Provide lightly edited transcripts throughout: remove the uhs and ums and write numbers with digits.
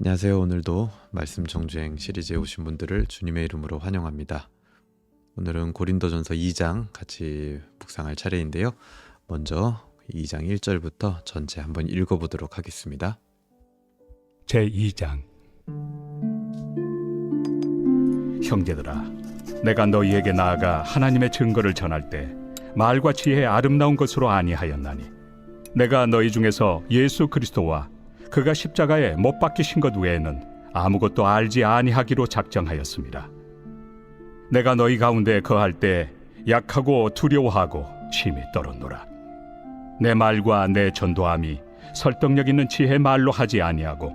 안녕하세요. 오늘도 말씀 정주행 시리즈에 오신 분들을 주님의 이름으로 환영합니다. 오늘은 고린도전서 2장 같이 묵상할 차례인데요. 먼저 2장 1절부터 전체 한번 읽어보도록 하겠습니다. 제2장. 형제들아, 내가 너희에게 나아가 하나님의 증거를 전할 때 말과 지혜의 아름다운 것으로 아니하였나니, 내가 너희 중에서 예수 그리스도와 그가 십자가에 못 박히신 것 외에는 아무것도 알지 아니하기로 작정하였습니다. 내가 너희 가운데 거할 때 약하고 두려워하고 심히 떨었노라. 내 말과 내 전도함이 설득력 있는 지혜의 말로 하지 아니하고,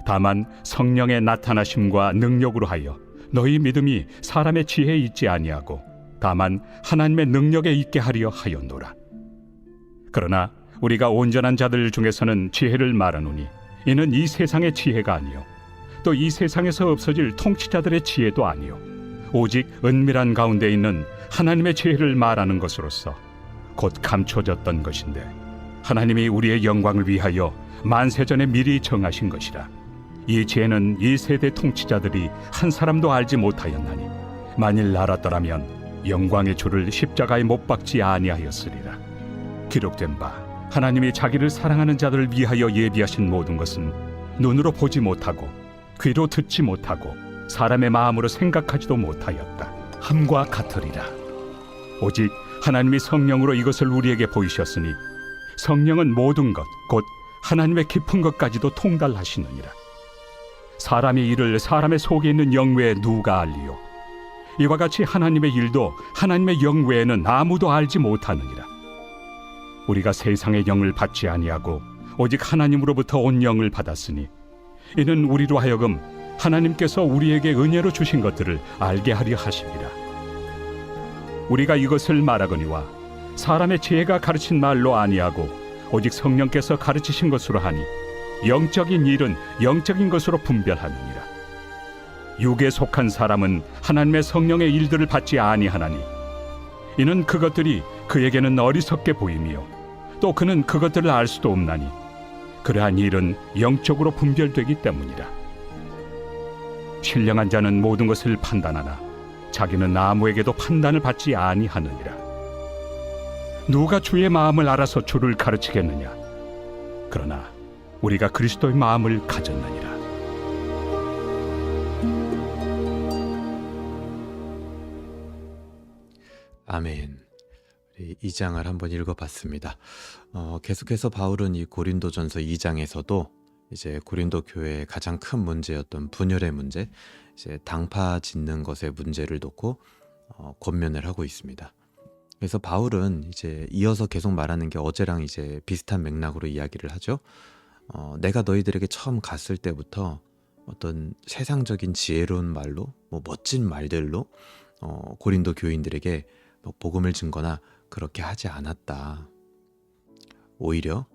다만 성령의 나타나심과 능력으로 하여 너희 믿음이 사람의 지혜에 있지 아니하고 다만 하나님의 능력에 있게 하려 하였노라. 그러나 우리가 온전한 자들 중에서는 지혜를 말하노니, 이는 이 세상의 지혜가 아니요 또 이 세상에서 없어질 통치자들의 지혜도 아니요 오직 은밀한 가운데 있는 하나님의 지혜를 말하는 것으로서 곧 감춰졌던 것인데, 하나님이 우리의 영광을 위하여 만세전에 미리 정하신 것이라. 이 지혜는 이 세대 통치자들이 한 사람도 알지 못하였나니, 만일 알았더라면 영광의 주를 십자가에 못 박지 아니하였으리라. 기록된 바, 하나님이 자기를 사랑하는 자들을 위하여 예비하신 모든 것은 눈으로 보지 못하고 귀로 듣지 못하고 사람의 마음으로 생각하지도 못하였다 함과 같으리라. 오직 하나님이 성령으로 이것을 우리에게 보이셨으니, 성령은 모든 것 곧 하나님의 깊은 것까지도 통달하시느니라. 사람의 일을 사람의 속에 있는 영 외에 누가 알리요? 이와 같이 하나님의 일도 하나님의 영 외에는 아무도 알지 못하느니라. 우리가 세상의 영을 받지 아니하고 오직 하나님으로부터 온 영을 받았으니, 이는 우리로 하여금 하나님께서 우리에게 은혜로 주신 것들을 알게 하려 하심이라. 우리가 이것을 말하거니와 사람의 지혜가 가르친 말로 아니하고 오직 성령께서 가르치신 것으로 하니, 영적인 일은 영적인 것으로 분별하느니라. 육에 속한 사람은 하나님의 성령의 일들을 받지 아니하나니, 이는 그것들이 그에게는 어리석게 보이며 또 그는 그것들을 알 수도 없나니, 그러한 일은 영적으로 분별되기 때문이라. 신령한 자는 모든 것을 판단하나 자기는 아무에게도 판단을 받지 아니하느니라. 누가 주의 마음을 알아서 주를 가르치겠느냐? 그러나 우리가 그리스도의 마음을 가졌느니라. 아멘. 우리 2장을 한번 읽어봤습니다. 계속해서 바울은 이 고린도전서 2장에서도 이제 고린도 교회의 가장 큰 문제였던 분열의 문제, 이제 당파 짓는 것의 문제를 놓고 권면을 하고 있습니다. 그래서 바울은 이제 이어서 계속 말하는 게 어제랑 이제 비슷한 맥락으로 이야기를 하죠. 내가 너희들에게 처음 갔을 때부터 어떤 세상적인 지혜로운 말로, 멋진 말들로 고린도 교인들에게 복음을 증거나 그렇게 하지 않았다. 오히려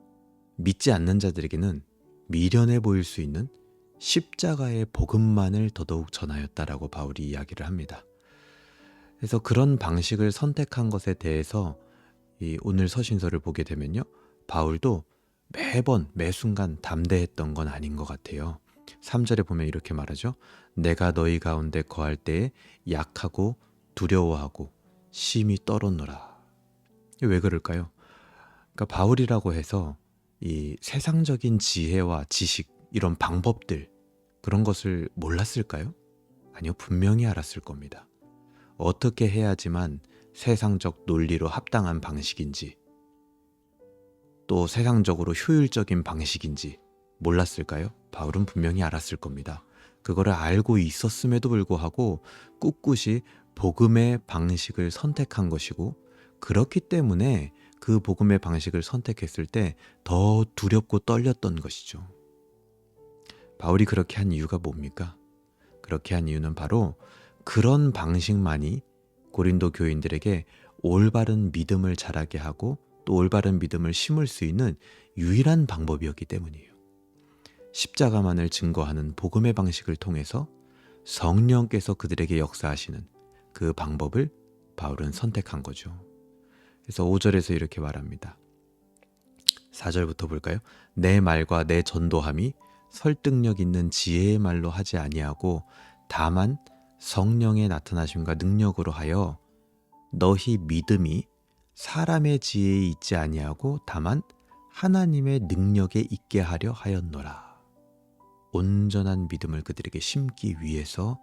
믿지 않는 자들에게는 미련해 보일 수 있는 십자가의 복음만을 더더욱 전하였다라고 바울이 이야기를 합니다. 그래서 그런 방식을 선택한 것에 대해서 이 오늘 서신서를 보게 되면요, 바울도 매번 매순간 담대했던 건 아닌 것 같아요. 3절에 보면 이렇게 말하죠. 내가 너희 가운데 거할 때에 약하고 두려워하고 심히 떨었노라. 왜 그럴까요? 그러니까 바울이라고 해서 이 세상적인 지혜와 지식, 이런 방법들, 그런 것을 몰랐을까요? 아니요, 분명히 알았을 겁니다. 어떻게 해야지만 세상적 논리로 합당한 방식인지, 또 세상적으로 효율적인 방식인지 몰랐을까요? 바울은 분명히 알았을 겁니다. 그거를 알고 있었음에도 불구하고 꿋꿋이 복음의 방식을 선택한 것이고, 그렇기 때문에 그 복음의 방식을 선택했을 때 더 두렵고 떨렸던 것이죠. 바울이 그렇게 한 이유가 뭡니까? 그렇게 한 이유는 바로 그런 방식만이 고린도 교인들에게 올바른 믿음을 자라게 하고 또 올바른 믿음을 심을 수 있는 유일한 방법이었기 때문이에요. 십자가만을 증거하는 복음의 방식을 통해서 성령께서 그들에게 역사하시는 그 방법을 바울은 선택한 거죠. 그래서 5절에서 이렇게 말합니다. 4절부터 볼까요? 내 말과 내 전도함이 설득력 있는 지혜의 말로 하지 아니하고 다만 성령의 나타나심과 능력으로 하여 너희 믿음이 사람의 지혜에 있지 아니하고 다만 하나님의 능력에 있게 하려 하였노라. 온전한 믿음을 그들에게 심기 위해서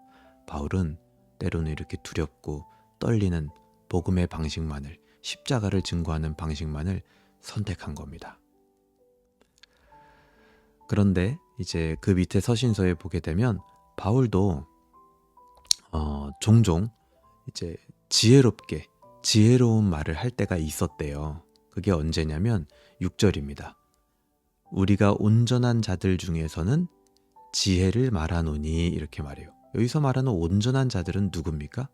바울은 때로는 이렇게 두렵고 떨리는 복음의 방식만을, 십자가를 증거하는 방식만을 선택한 겁니다. 그런데 이제 그 밑에 서신서에 보게 되면 바울도 종종 이제 지혜로운 말을 할 때가 있었대요. 그게 언제냐면 6절입니다. 우리가 온전한 자들 중에서는 지혜를 말하노니 이렇게 말해요. 여기서 말하는 온전한 자들은 누굽니까?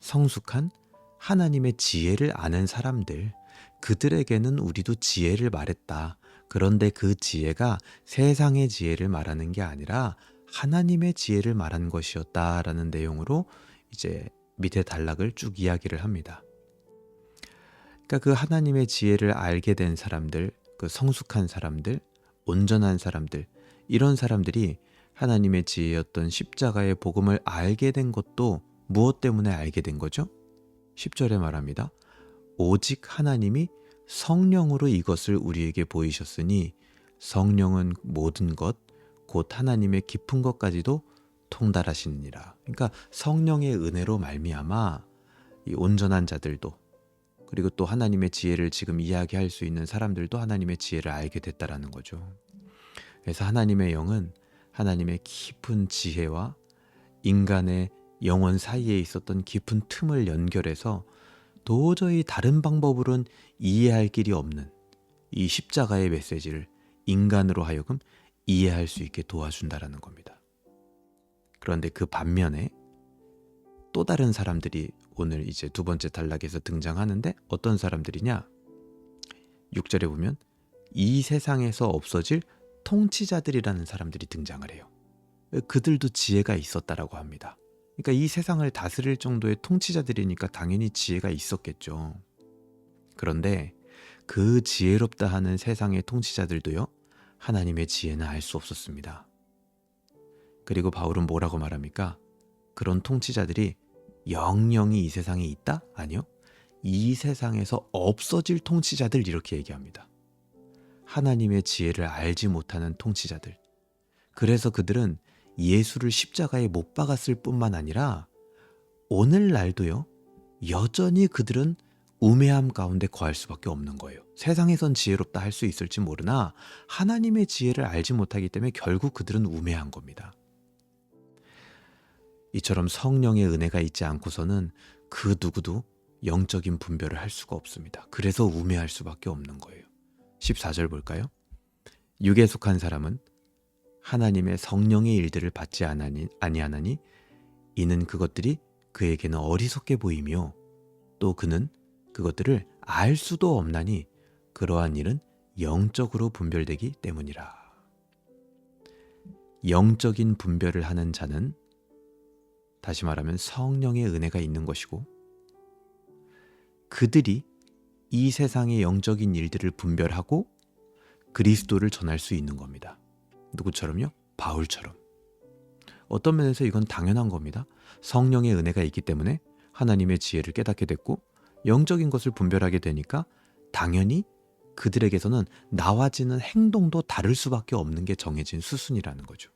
성숙한 하나님의 지혜를 아는 사람들, 그들에게는 우리도 지혜를 말했다. 그런데 그 지혜가 세상의 지혜를 말하는 게 아니라 하나님의 지혜를 말한 것이었다라는 내용으로 이제 밑에 단락을 쭉 이야기를 합니다. 그러니까 그 하나님의 지혜를 알게 된 사람들, 그 성숙한 사람들, 온전한 사람들, 이런 사람들이 하나님의 지혜였던 십자가의 복음을 알게 된 것도 무엇 때문에 알게 된 거죠? 10절에 말합니다. 오직 하나님이 성령으로 이것을 우리에게 보이셨으니 성령은 모든 것, 곧 하나님의 깊은 것까지도 통달하시느니라. 그러니까 성령의 은혜로 말미암아 이 온전한 자들도, 그리고 또 하나님의 지혜를 지금 이야기할 수 있는 사람들도 하나님의 지혜를 알게 됐다라는 거죠. 그래서 하나님의 영은 하나님의 깊은 지혜와 인간의 영혼 사이에 있었던 깊은 틈을 연결해서 도저히 다른 방법으로는 이해할 길이 없는 이 십자가의 메시지를 인간으로 하여금 이해할 수 있게 도와준다라는 겁니다. 그런데 그 반면에 또 다른 사람들이 오늘 이제 두 번째 단락에서 등장하는데 어떤 사람들이냐? 6절에 보면 이 세상에서 없어질 통치자들이라는 사람들이 등장을 해요. 그들도 지혜가 있었다라고 합니다. 그러니까 이 세상을 다스릴 정도의 통치자들이니까 당연히 지혜가 있었겠죠. 그런데 그 지혜롭다 하는 세상의 통치자들도요, 하나님의 지혜는 알 수 없었습니다. 그리고 바울은 뭐라고 말합니까? 그런 통치자들이 영영이 이 세상에 있다? 아니요. 이 세상에서 없어질 통치자들, 이렇게 얘기합니다. 하나님의 지혜를 알지 못하는 통치자들. 그래서 그들은 예수를 십자가에 못 박았을 뿐만 아니라 오늘날도요, 여전히 그들은 우매함 가운데 거할 수밖에 없는 거예요. 세상에선 지혜롭다 할 수 있을지 모르나 하나님의 지혜를 알지 못하기 때문에 결국 그들은 우매한 겁니다. 이처럼 성령의 은혜가 있지 않고서는 그 누구도 영적인 분별을 할 수가 없습니다. 그래서 우매할 수밖에 없는 거예요. 14절 볼까요? 육에 속한 사람은 하나님의 성령의 일들을 받지 아니하나니 이는 그것들이 그에게는 어리석게 보이며 또 그는 그것들을 알 수도 없나니 그러한 일은 영적으로 분별되기 때문이라. 영적인 분별을 하는 자는 다시 말하면 성령의 은혜가 있는 것이고, 그들이 이 세상의 영적인 일들을 분별하고 그리스도를 전할 수 있는 겁니다. 누구처럼요? 바울처럼. 어떤 면에서 이건 당연한 겁니다. 성령의 은혜가 있기 때문에 하나님의 지혜를 깨닫게 됐고 영적인 것을 분별하게 되니까 당연히 그들에게서는 나와지는 행동도 다를 수밖에 없는 게 정해진 수순이라는 거죠.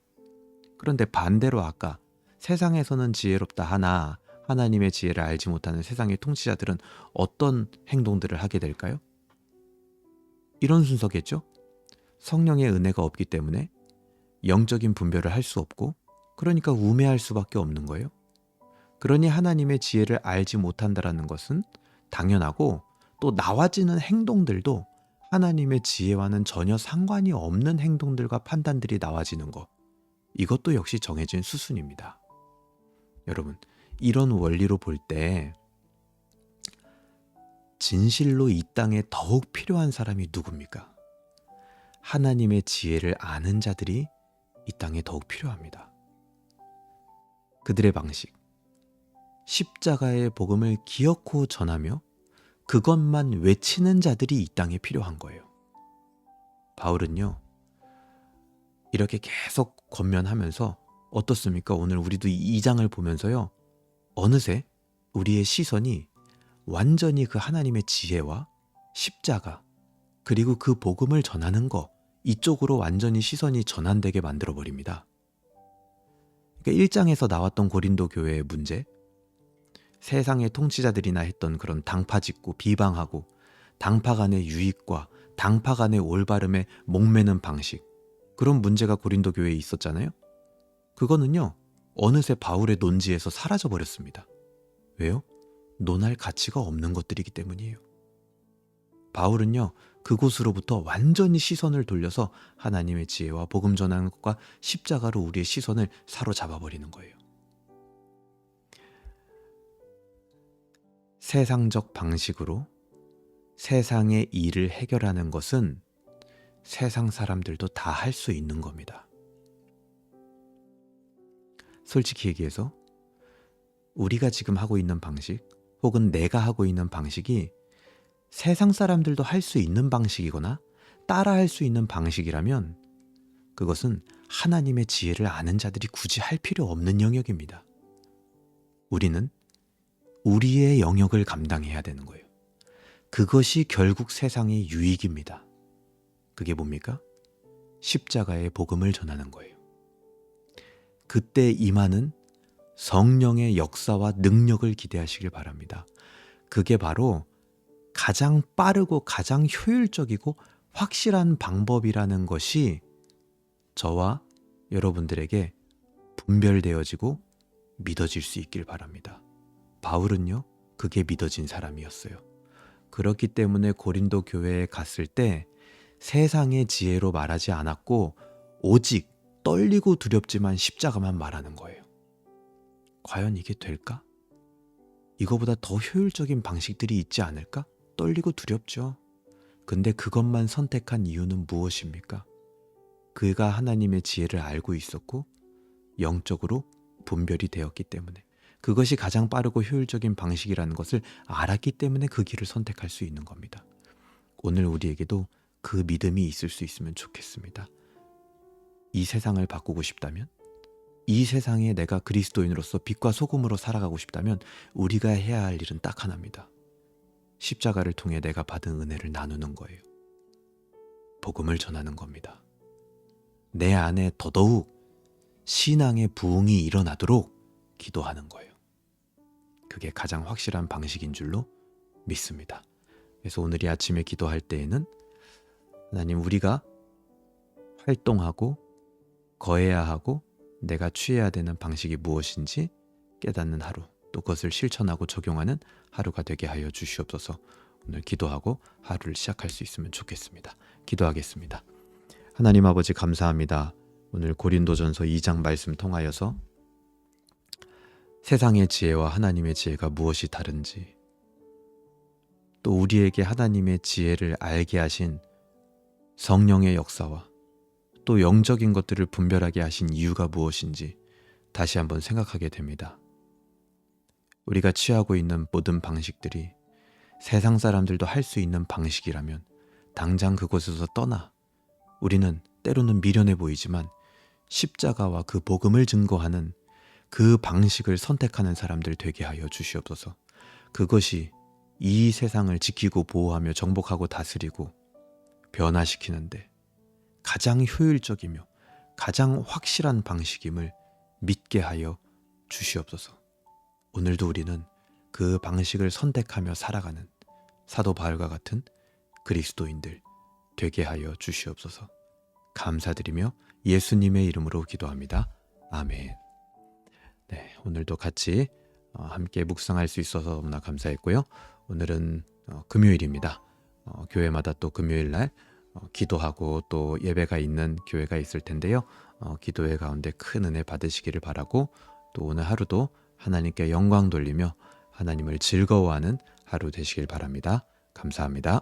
그런데 반대로 아까 세상에서는 지혜롭다 하나 하나님의 지혜를 알지 못하는 세상의 통치자들은 어떤 행동들을 하게 될까요? 이런 순서겠죠? 성령의 은혜가 없기 때문에 영적인 분별을 할 수 없고, 그러니까 우매할 수밖에 없는 거예요. 그러니 하나님의 지혜를 알지 못한다라는 것은 당연하고, 또 나와지는 행동들도 하나님의 지혜와는 전혀 상관이 없는 행동들과 판단들이 나와지는 것, 이것도 역시 정해진 수순입니다. 여러분, 이런 원리로 볼 때 진실로 이 땅에 더욱 필요한 사람이 누굽니까? 하나님의 지혜를 아는 자들이 이 땅에 더욱 필요합니다. 그들의 방식, 십자가의 복음을 기어코 전하며 그것만 외치는 자들이 이 땅에 필요한 거예요. 바울은요, 이렇게 계속 권면하면서 어떻습니까? 오늘 우리도 이 2장을 보면서요. 어느새 우리의 시선이 완전히 그 하나님의 지혜와 십자가 그리고 그 복음을 전하는 것 이쪽으로 완전히 시선이 전환되게 만들어버립니다. 그러니까 1장에서 나왔던 고린도 교회의 문제, 세상의 통치자들이나 했던 그런 당파 짓고 비방하고 당파 간의 유익과 당파 간의 올바름에 목매는 방식, 그런 문제가 고린도 교회에 있었잖아요. 그거는요 어느새 바울의 논지에서 사라져 버렸습니다. 왜요? 논할 가치가 없는 것들이기 때문이에요. 바울은요 그곳으로부터 완전히 시선을 돌려서 하나님의 지혜와 복음 전하는 것과 십자가로 우리의 시선을 사로잡아 버리는 거예요. 세상적 방식으로 세상의 일을 해결하는 것은 세상 사람들도 다 할 수 있는 겁니다. 솔직히 얘기해서 우리가 지금 하고 있는 방식 혹은 내가 하고 있는 방식이 세상 사람들도 할 수 있는 방식이거나 따라할 수 있는 방식이라면 그것은 하나님의 지혜를 아는 자들이 굳이 할 필요 없는 영역입니다. 우리는 우리의 영역을 감당해야 되는 거예요. 그것이 결국 세상의 유익입니다. 그게 뭡니까? 십자가의 복음을 전하는 거예요. 그때 임하는 성령의 역사와 능력을 기대하시길 바랍니다. 그게 바로 가장 빠르고 가장 효율적이고 확실한 방법이라는 것이 저와 여러분들에게 분별되어지고 믿어질 수 있길 바랍니다. 바울은요, 그게 믿어진 사람이었어요. 그렇기 때문에 고린도 교회에 갔을 때 세상의 지혜로 말하지 않았고 오직 떨리고 두렵지만 십자가만 말하는 거예요. 과연 이게 될까? 이거보다 더 효율적인 방식들이 있지 않을까? 떨리고 두렵죠. 근데 그것만 선택한 이유는 무엇입니까? 그가 하나님의 지혜를 알고 있었고 영적으로 분별이 되었기 때문에, 그것이 가장 빠르고 효율적인 방식이라는 것을 알았기 때문에 그 길을 선택할 수 있는 겁니다. 오늘 우리에게도 그 믿음이 있을 수 있으면 좋겠습니다. 이 세상을 바꾸고 싶다면, 이 세상에 내가 그리스도인으로서 빛과 소금으로 살아가고 싶다면 우리가 해야 할 일은 딱 하나입니다. 십자가를 통해 내가 받은 은혜를 나누는 거예요. 복음을 전하는 겁니다. 내 안에 더더욱 신앙의 부흥이 일어나도록 기도하는 거예요. 그게 가장 확실한 방식인 줄로 믿습니다. 그래서 오늘 이 아침에 기도할 때에는 하나님, 우리가 활동하고 거해야 하고 내가 취해야 되는 방식이 무엇인지 깨닫는 하루, 또 그것을 실천하고 적용하는 하루가 되게 하여 주시옵소서. 오늘 기도하고 하루를 시작할 수 있으면 좋겠습니다. 기도하겠습니다. 하나님 아버지, 감사합니다. 오늘 고린도전서 2장 말씀 통하여서 세상의 지혜와 하나님의 지혜가 무엇이 다른지, 또 우리에게 하나님의 지혜를 알게 하신 성령의 역사와 또 영적인 것들을 분별하게 하신 이유가 무엇인지 다시 한번 생각하게 됩니다. 우리가 취하고 있는 모든 방식들이 세상 사람들도 할 수 있는 방식이라면 당장 그곳에서 떠나 우리는 때로는 미련해 보이지만 십자가와 그 복음을 증거하는 그 방식을 선택하는 사람들 되게 하여 주시옵소서. 그것이 이 세상을 지키고 보호하며 정복하고 다스리고 변화시키는데 가장 효율적이며 가장 확실한 방식임을 믿게 하여 주시옵소서. 오늘도 우리는 그 방식을 선택하며 살아가는 사도 바울과 같은 그리스도인들 되게 하여 주시옵소서. 감사드리며 예수님의 이름으로 기도합니다. 아멘. 네, 오늘도 같이 함께 묵상할 수 있어서 너무나 감사했고요. 오늘은 금요일입니다. 교회마다 또 금요일날 기도하고 또 예배가 있는 교회가 있을 텐데요. 기도회 가운데 큰 은혜 받으시기를 바라고, 또 오늘 하루도 하나님께 영광 돌리며 하나님을 즐거워하는 하루 되시길 바랍니다. 감사합니다.